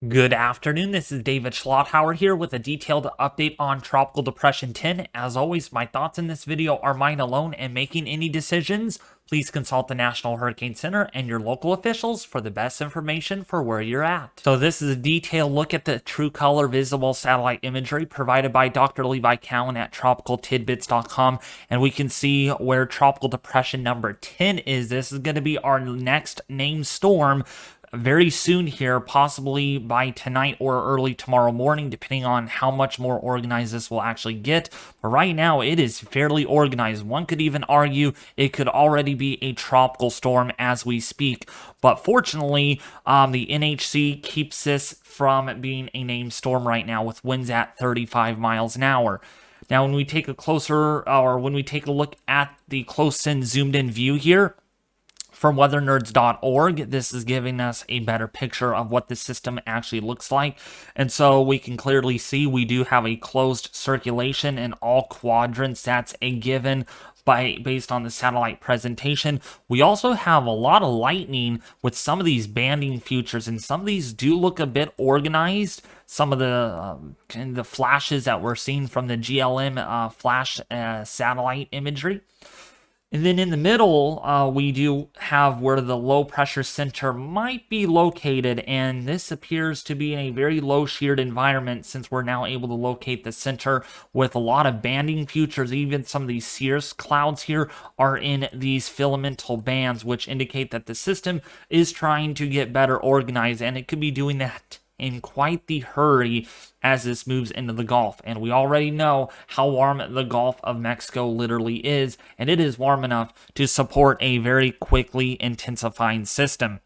Good afternoon. This is David Schlotthauer here with a detailed update on Tropical Depression 10. As always, my thoughts in this video are mine alone, and making any decisions, please consult the National Hurricane Center and your local officials for the best information for where you're at. So this is a detailed look at the true color visible satellite imagery provided by Dr. Levi Cowan at tropicaltidbits.com, and we can see where Tropical Depression number 10 is. This is going to be our next named storm very soon here, possibly by tonight or early tomorrow morning, depending on how much more organized this will actually get. But right now, it is fairly organized. One could even argue it could already be a tropical storm as we speak. But fortunately, the NHC keeps this from being a named storm right now with winds at 35 miles an hour. Now, when we take a look at the close-in, zoomed-in view here, from weathernerds.org, this is giving us a better picture of what the system actually looks like. And so we can clearly see we do have a closed circulation in all quadrants. That's a given based on the satellite presentation. We also have a lot of lightning with some of these banding features, and some of these do look a bit organized. Some of the flashes that we're seeing from the GLM flash satellite imagery. And then in the middle, we do have where the low pressure center might be located, and this appears to be in a very low sheared environment since we're now able to locate the center with a lot of banding features. Even some of these cirrus clouds here are in these filamental bands, which indicate that the system is trying to get better organized, and it could be doing that in quite the hurry as this moves into the Gulf. And we already know how warm the Gulf of Mexico literally is, and it is warm enough to support a very quickly intensifying system.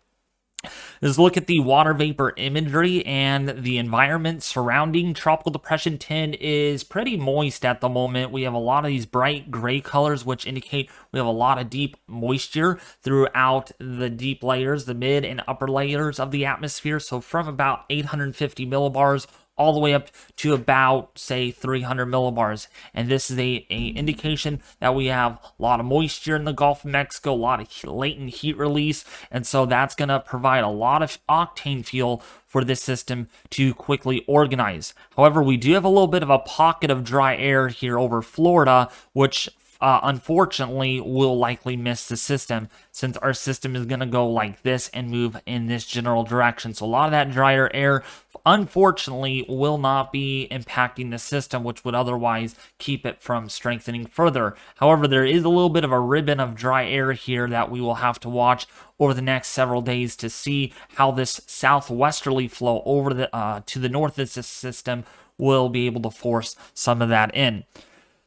Let's look at the water vapor imagery, and the environment surrounding Tropical Depression 10 is pretty moist at the moment. We have a lot of these bright gray colors, which indicate we have a lot of deep moisture throughout the deep layers, the mid and upper layers of the atmosphere. So from about 850 millibars all the way up to about, say, 300 millibars. And this is a indication that we have a lot of moisture in the Gulf of Mexico, a lot of latent heat release, and so that's going to provide a lot of octane fuel for this system to quickly organize. However, we do have a little bit of a pocket of dry air here over Florida, which unfortunately will likely miss the system, since our system is going to go like this and move in this general direction. So a lot of that drier air unfortunately will not be impacting the system, which would otherwise keep it from strengthening further. However, there is a little bit of a ribbon of dry air here that we will have to watch over the next several days to see how this southwesterly flow over to the north of this system will be able to force some of that in.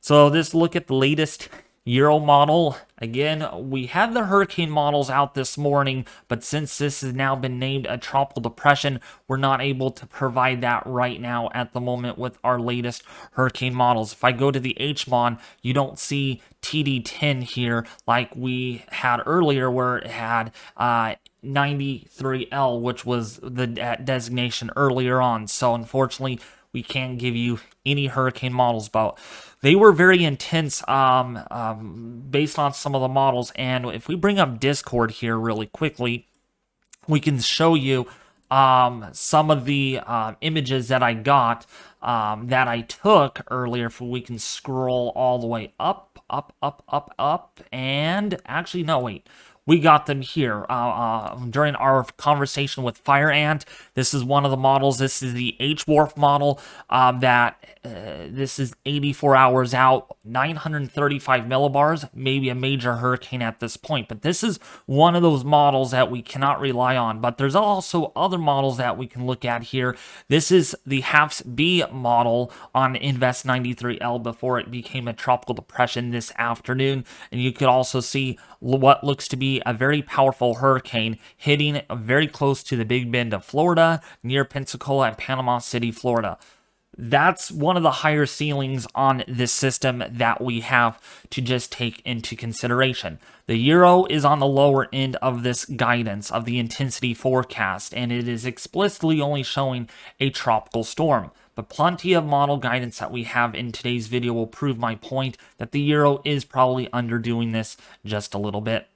So this look at the latest Euro model. Again, we had the hurricane models out this morning, but since this has now been named a tropical depression, we're not able to provide that right now at the moment with our latest hurricane models. If I go to the HMON, you don't see TD10 here like we had earlier, where it had 93L, which was the designation earlier on. So unfortunately, we can't give you any hurricane models, but they were very intense based on some of the models. And if we bring up Discord here really quickly, we can show you some of the images that I got that I took earlier. If we can scroll all the way up, and actually, no, wait. We got them here during our conversation with Fire Ant. This is one of the models. This is the H-Wharf model this is 84 hours out, 935 millibars, maybe a major hurricane at this point. But this is one of those models that we cannot rely on. But there's also other models that we can look at here. This is the HAFS-B model on Invest 93L before it became a tropical depression this afternoon. And you could also see what looks to be a very powerful hurricane hitting very close to the Big Bend of Florida, near Pensacola and Panama City, Florida. That's one of the higher ceilings on this system that we have to just take into consideration. The Euro is on the lower end of this guidance of the intensity forecast, and it is explicitly only showing a tropical storm. But plenty of model guidance that we have in today's video will prove my point that the Euro is probably underdoing this just a little bit.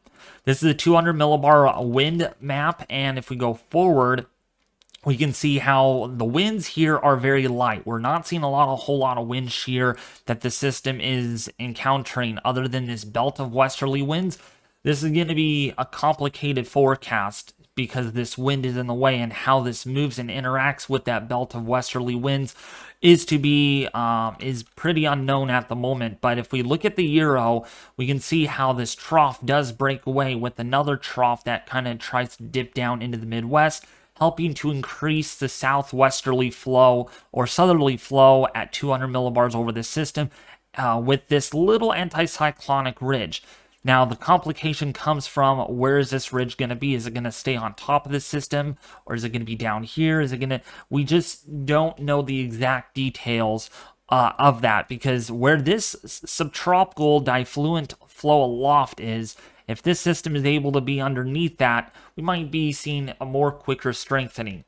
This is a 200 millibar wind map, and if we go forward, we can see how the winds here are very light. We're not seeing a whole lot of wind shear that the system is encountering other than this belt of westerly winds. This is going to be a complicated forecast because this wind is in the way, and how this moves and interacts with that belt of westerly winds is pretty unknown at the moment. But if we look at the euro, we can see how this trough does break away with another trough that kind of tries to dip down into the Midwest, helping to increase the southwesterly flow or southerly flow at 200 millibars over the system with this little anticyclonic ridge. Now, the complication comes from, where is this ridge going to be? Is it going to stay on top of the system, or is it going to be down here? We just don't know the exact details of that, because where this subtropical diffluent flow aloft is, if this system is able to be underneath that, we might be seeing a more quicker strengthening.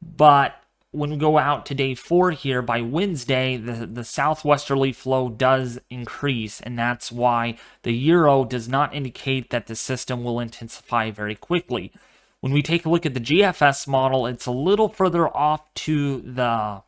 But when we go out to day 4 here, by Wednesday, the southwesterly flow does increase, and that's why the euro does not indicate that the system will intensify very quickly. When we take a look at the GFS model, it's a little further off to the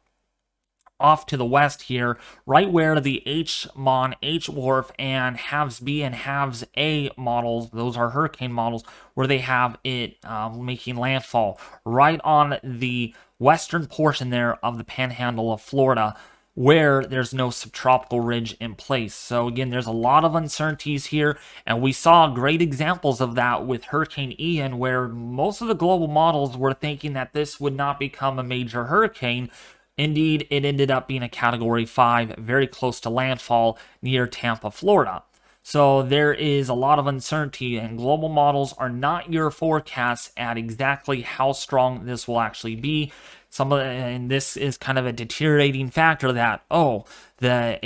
west here, right where the HMON, HWRF, and halves B and halves A models, those are hurricane models, where they have it making landfall right on the western portion there of the panhandle of Florida, where there's no subtropical ridge in place. So again, there's a lot of uncertainties here, and we saw great examples of that with Hurricane Ian, where most of the global models were thinking that this would not become a major hurricane. Indeed, it ended up being a Category 5, very close to landfall near Tampa, Florida. So there is a lot of uncertainty, and global models are not your forecasts at exactly how strong this will actually be. And this is kind of a deteriorating factor that, the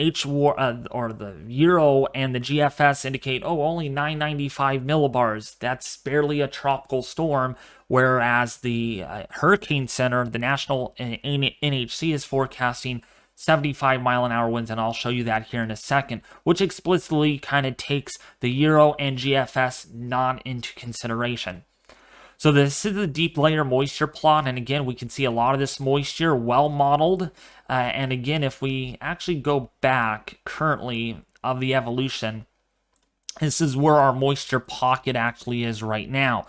or the euro and the GFS indicate, only 995 millibars. That's barely a tropical storm, whereas the Hurricane Center, the national NHC, is forecasting 75-mile-an-hour winds, and I'll show you that here in a second, which explicitly kind of takes the euro and GFS not into consideration. So this is the deep layer moisture plot, and again, we can see a lot of this moisture well modeled. And again, if we actually go back currently of the evolution, this is where our moisture pocket actually is right now.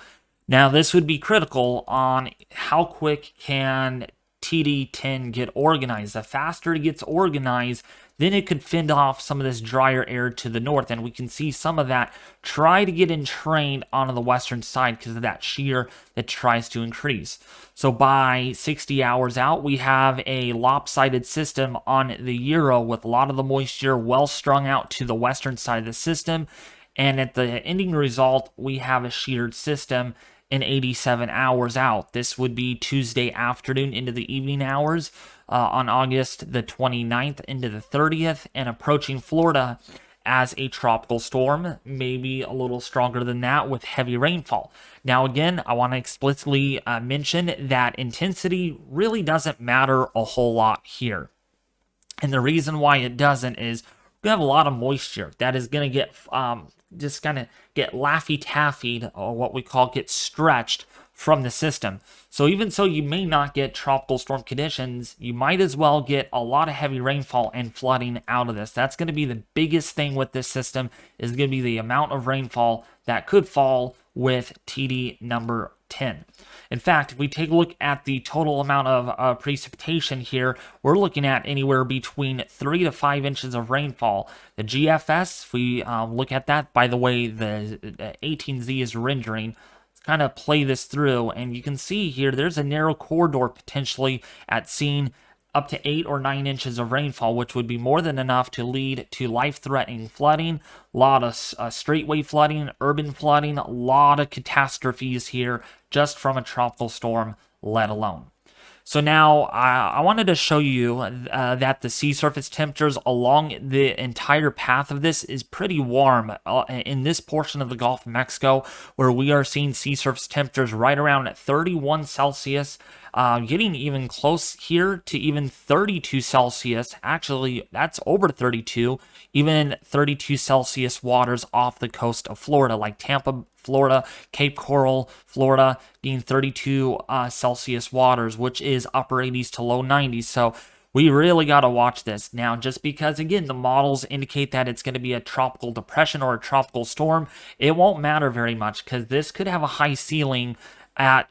Now, this would be critical on how quick can TD10 get organized. The faster it gets organized, then it could fend off some of this drier air to the north, and we can see some of that try to get entrained onto the western side because of that shear that tries to increase. So by 60 hours out, we have a lopsided system on the euro with a lot of the moisture well strung out to the western side of the system, and at the ending result, we have a sheared system in 87 hours out. This would be Tuesday afternoon into the evening hours on August the 29th into the 30th, and approaching Florida as a tropical storm, maybe a little stronger than that with heavy rainfall. Now again, I want to explicitly mention that intensity really doesn't matter a whole lot here. And the reason why it doesn't is we have a lot of moisture that is going to get just kind of get laffy-taffied, or what we call get stretched from the system. So even so you may not get tropical storm conditions, you might as well get a lot of heavy rainfall and flooding out of this. That's going to be the biggest thing with this system, is going to be the amount of rainfall that could fall with TD number 10. In fact, if we take a look at the total amount of precipitation here, we're looking at anywhere between 3 to 5 inches of rainfall. The GFS, if we look at that, by the way, the 18Z is rendering. Let's kind of play this through, and you can see here there's a narrow corridor potentially at seeing up to 8 or 9 inches of rainfall, which would be more than enough to lead to life-threatening flooding, a lot of straightway flooding, urban flooding, a lot of catastrophes here just from a tropical storm, let alone. So now I wanted to show you that the sea surface temperatures along the entire path of this is pretty warm in this portion of the Gulf of Mexico, where we are seeing sea surface temperatures right around 31 Celsius, getting even close here to even 32 Celsius. Actually, that's over 32, even 32 Celsius waters off the coast of Florida, like Tampa, Florida, Cape Coral, Florida, being 32 Celsius waters, which is upper 80s to low 90s. So we really got to watch this. Now, just because, again, the models indicate that it's going to be a tropical depression or a tropical storm, it won't matter very much because this could have a high ceiling at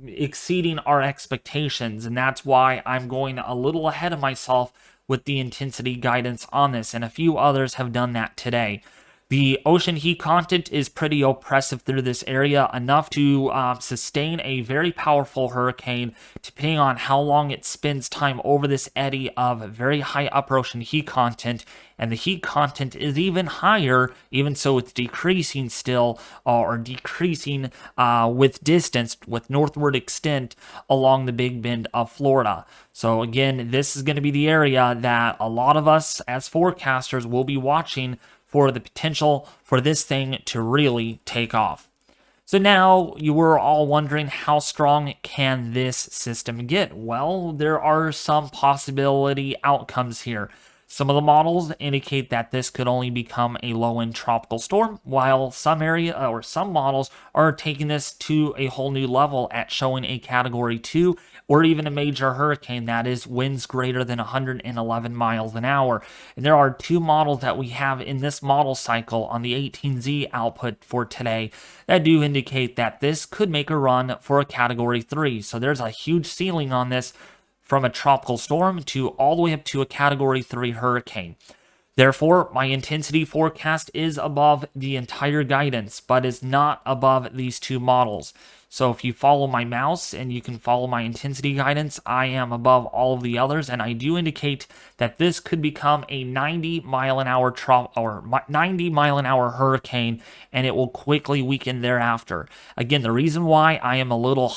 exceeding our expectations, and that's why I'm going a little ahead of myself with the intensity guidance on this, and a few others have done that today. The ocean heat content is pretty oppressive through this area, enough to sustain a very powerful hurricane, depending on how long it spends time over this eddy of very high upper ocean heat content. And the heat content is even higher, even so it's decreasing still, or decreasing with distance, with northward extent along the Big Bend of Florida. So again, this is going to be the area that a lot of us as forecasters will be watching for the potential for this thing to really take off. So now you were all wondering, how strong can this system get? Well, there are some possibility outcomes here. Some of the models indicate that this could only become a low-end tropical storm, while some models are taking this to a whole new level at showing a Category 2 or even a major hurricane, that is winds greater than 111 miles an hour. And there are two models that we have in this model cycle on the 18Z output for today that do indicate that this could make a run for a Category 3. So there's a huge ceiling on this, from a tropical storm to all the way up to a Category 3 hurricane. Therefore, my intensity forecast is above the entire guidance, but is not above these two models. So if you follow my mouse and you can follow my intensity guidance, I am above all of the others, and I do indicate that this could become a 90 mile an hour hurricane, and it will quickly weaken thereafter. Again, the reason why I am a little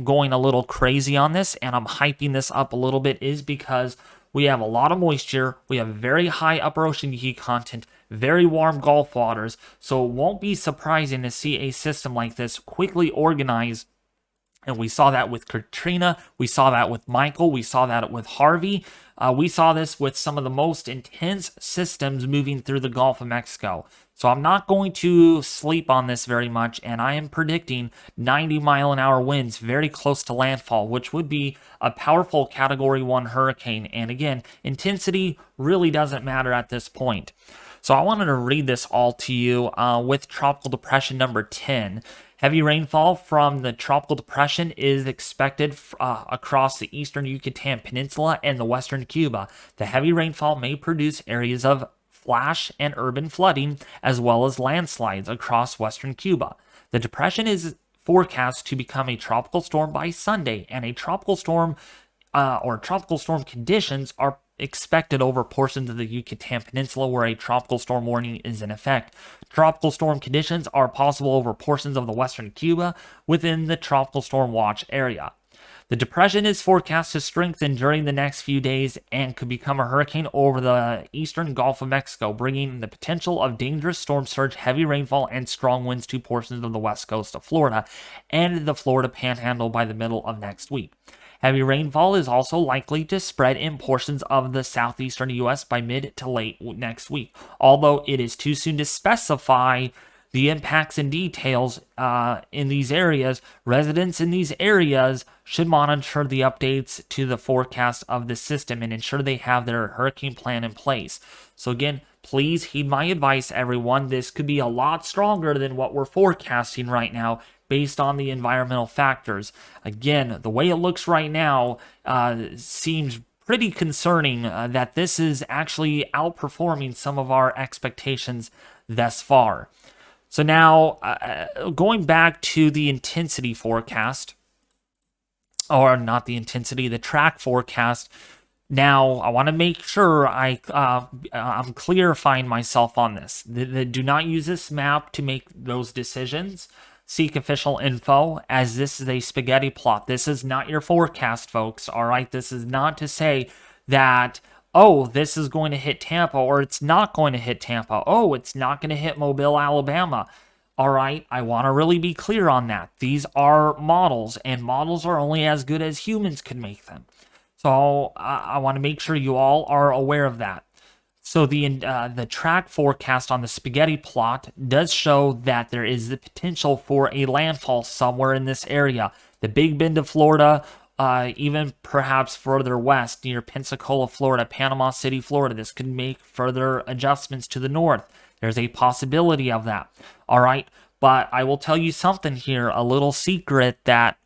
going a little crazy on this and I'm hyping this up a little bit is because we have a lot of moisture, we have very high upper ocean heat content, very warm Gulf waters, so it won't be surprising to see a system like this quickly organize. And we saw that with Katrina, we saw that with Michael, we saw that with Harvey. We saw this with some of the most intense systems moving through the Gulf of Mexico. So I'm not going to sleep on this very much, and I am predicting 90 mile an hour winds very close to landfall, which would be a powerful Category 1 hurricane. And again, intensity really doesn't matter at this point. So I wanted to read this all to you with Tropical Depression number 10. Heavy rainfall from the tropical depression is expected across the eastern Yucatan Peninsula and the western Cuba. The heavy rainfall may produce areas of flash and urban flooding, as well as landslides across western Cuba. The depression is forecast to become a tropical storm by Sunday, and a tropical storm tropical storm conditions are expected over portions of the Yucatan Peninsula where a tropical storm warning is in effect. Tropical storm conditions are possible over portions of the western Cuba within the tropical storm watch area. The depression is forecast to strengthen during the next few days and could become a hurricane over the eastern Gulf of Mexico, bringing the potential of dangerous storm surge, heavy rainfall, and strong winds to portions of the west coast of Florida and the Florida Panhandle by the middle of next week. Heavy rainfall is also likely to spread in portions of the southeastern U.S. by mid to late next week, although it is too soon to specify the impacts and details in these areas. Residents in these areas should monitor the updates to the forecast of the system and ensure they have their hurricane plan in place. So again, please heed my advice, everyone. This could be a lot stronger than what we're forecasting right now based on the environmental factors. Again, the way it looks right now seems pretty concerning that this is actually outperforming some of our expectations thus far. So now, going back to the intensity forecast, or not the intensity, the track forecast. Now, I want to make sure I'm clarifying myself on this. Do not use this map to make those decisions. Seek official info, as this is a spaghetti plot. This is not your forecast, folks, all right? This is not to say that, oh, this is going to hit Tampa, or it's not going to hit Tampa. Oh, it's not going to hit Mobile, Alabama. All right, I want to really be clear on that. These are models, and models are only as good as humans can make them. So I want to make sure you all are aware of that. So the track forecast on the spaghetti plot does show that there is the potential for a landfall somewhere in this area. The Big Bend of Florida, even perhaps further west near Pensacola, Florida, Panama City, Florida. This could make further adjustments to the north. There's a possibility of that. All right. But I will tell you something here, a little secret that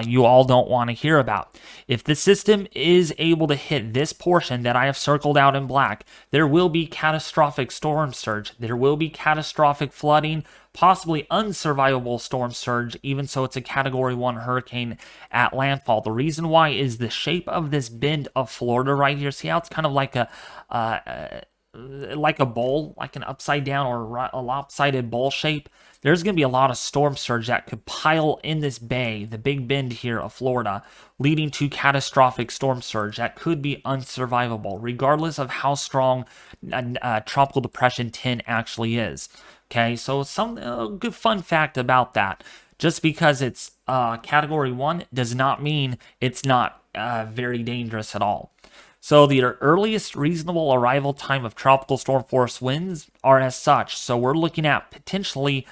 you all don't want to hear about. If the system is able to hit this portion that I have circled out in black, there will be catastrophic storm surge. There will be catastrophic flooding, possibly unsurvivable storm surge, even so it's a Category 1 hurricane at landfall. The reason why is the shape of this bend of Florida right here. See how it's kind of like a bowl, like an upside down or a lopsided bowl shape? There's going to be a lot of storm surge that could pile in this bay, the Big Bend here of Florida, leading to catastrophic storm surge that could be unsurvivable, regardless of how strong Tropical Depression 10 actually is. Okay, so some good fun fact about that. Just because it's Category 1 does not mean it's not very dangerous at all. So the earliest reasonable arrival time of tropical storm force winds are as such. So we're looking at potentially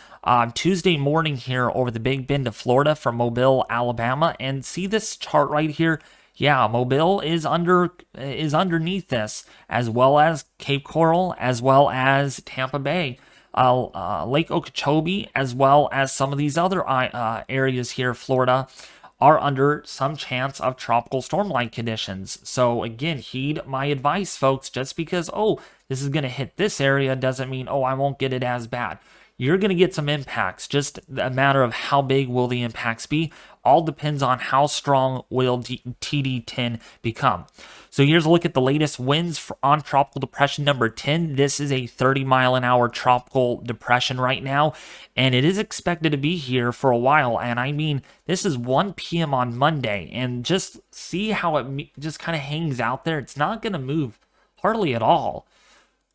Tuesday morning here over the Big Bend of Florida from Mobile, Alabama. And see this chart right here? Yeah, Mobile is underneath this, as well as Cape Coral, as well as Tampa Bay. Lake Okeechobee, as well as some of these other areas here, Florida, are under some chance of tropical storm-like conditions. So again, heed my advice, folks. Just because, oh, this is going to hit this area doesn't mean, oh, I won't get it as bad. You're going to get some impacts. Just a matter of how big will the impacts be. All depends on how strong will TD10 become. So here's a look at the latest winds on Tropical Depression number 10. This is a 30-mile-an-hour tropical depression right now, and it is expected to be here for a while. And I mean, this is 1 p.m. on Monday, and just see how it just kind of hangs out there. It's not going to move hardly at all.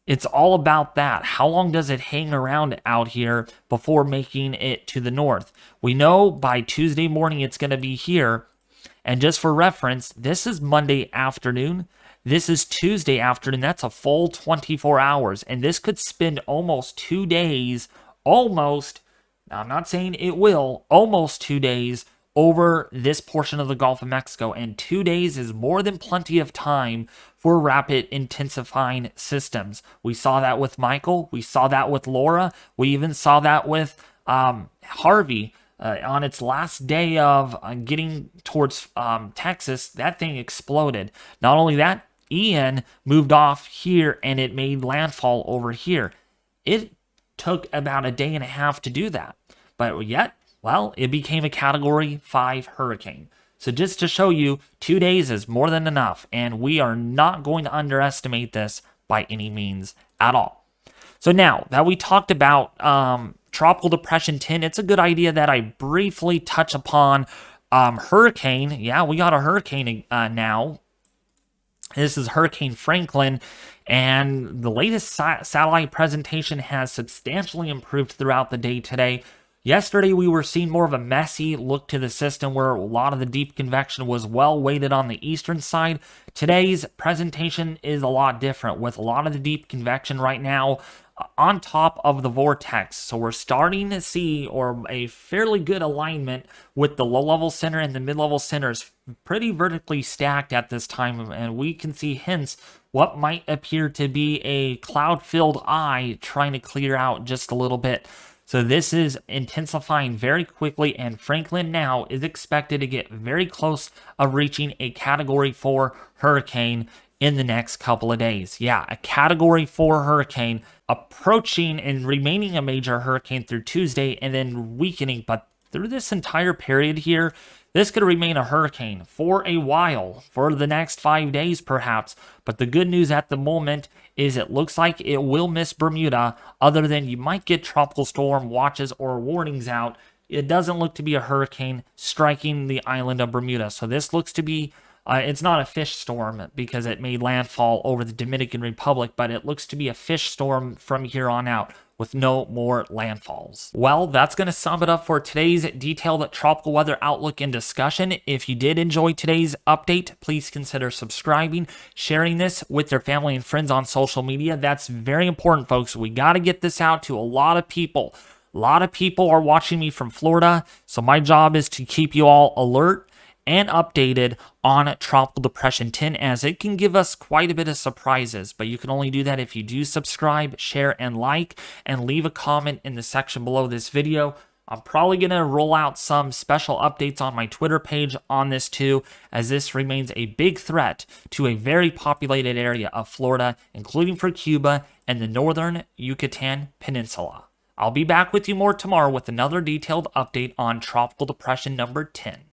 It's all about that. How long does it hang around out here before making it to the north? We know by Tuesday morning it's going to be here. And just for reference, this is Monday afternoon. This is Tuesday afternoon. That's a full 24 hours. And this could spend almost 2 days, almost, now I'm not saying it will, almost 2 days over this portion of the Gulf of Mexico. And 2 days is more than plenty of time for rapid intensifying systems. We saw that with Michael. We saw that with Laura. We even saw that with Harvey. On its last day of getting towards Texas, that thing exploded. Not only that, Ian moved off here and it made landfall over here. It took about a day and a half to do that. But yet, well, it became a Category 5 hurricane. So just to show you, 2 days is more than enough. And we are not going to underestimate this by any means at all. So now that we talked about Tropical Depression 10, it's a good idea that I briefly touch upon hurricane. Yeah, we got a hurricane now. This is Hurricane Franklin, and the latest satellite presentation has substantially improved throughout the day today. Yesterday, we were seeing more of a messy look to the system where a lot of the deep convection was well weighted on the eastern side. Today's presentation is a lot different, with a lot of the deep convection right now on top of the vortex. So we're starting to see, or a fairly good alignment with the low-level center and the mid-level centers, pretty vertically stacked at this time, and we can see hence what might appear to be a cloud-filled eye trying to clear out just a little bit. So this is intensifying very quickly, and Franklin now is expected to get very close of reaching a Category 4 hurricane in the next couple of days. Yeah, a Category 4 hurricane approaching and remaining a major hurricane through Tuesday and then weakening. But through this entire period here, this could remain a hurricane for a while, for the next 5 days perhaps. But the good news at the moment is it looks like it will miss Bermuda, other than you might get tropical storm watches or warnings out. It doesn't look to be a hurricane striking the island of Bermuda. So this looks to be it's not a fish storm because it made landfall over the Dominican Republic, but it looks to be a fish storm from here on out. with no more landfalls. Well, that's going to sum it up for today's detailed tropical weather outlook and discussion. If you did enjoy today's update, please consider subscribing, sharing this with your family and friends on social media. That's very important, folks. We got to get this out to a lot of people. A lot of people are watching me from Florida, so my job is to keep you all alert and updated on Tropical Depression 10, as it can give us quite a bit of surprises. But you can only do that if you do subscribe, share, and like, and leave a comment in the section below this video. I'm probably going to roll out some special updates on my Twitter page on this too, as this remains a big threat to a very populated area of Florida, including for Cuba and the northern Yucatan Peninsula. I'll be back with you more tomorrow with another detailed update on Tropical Depression number 10.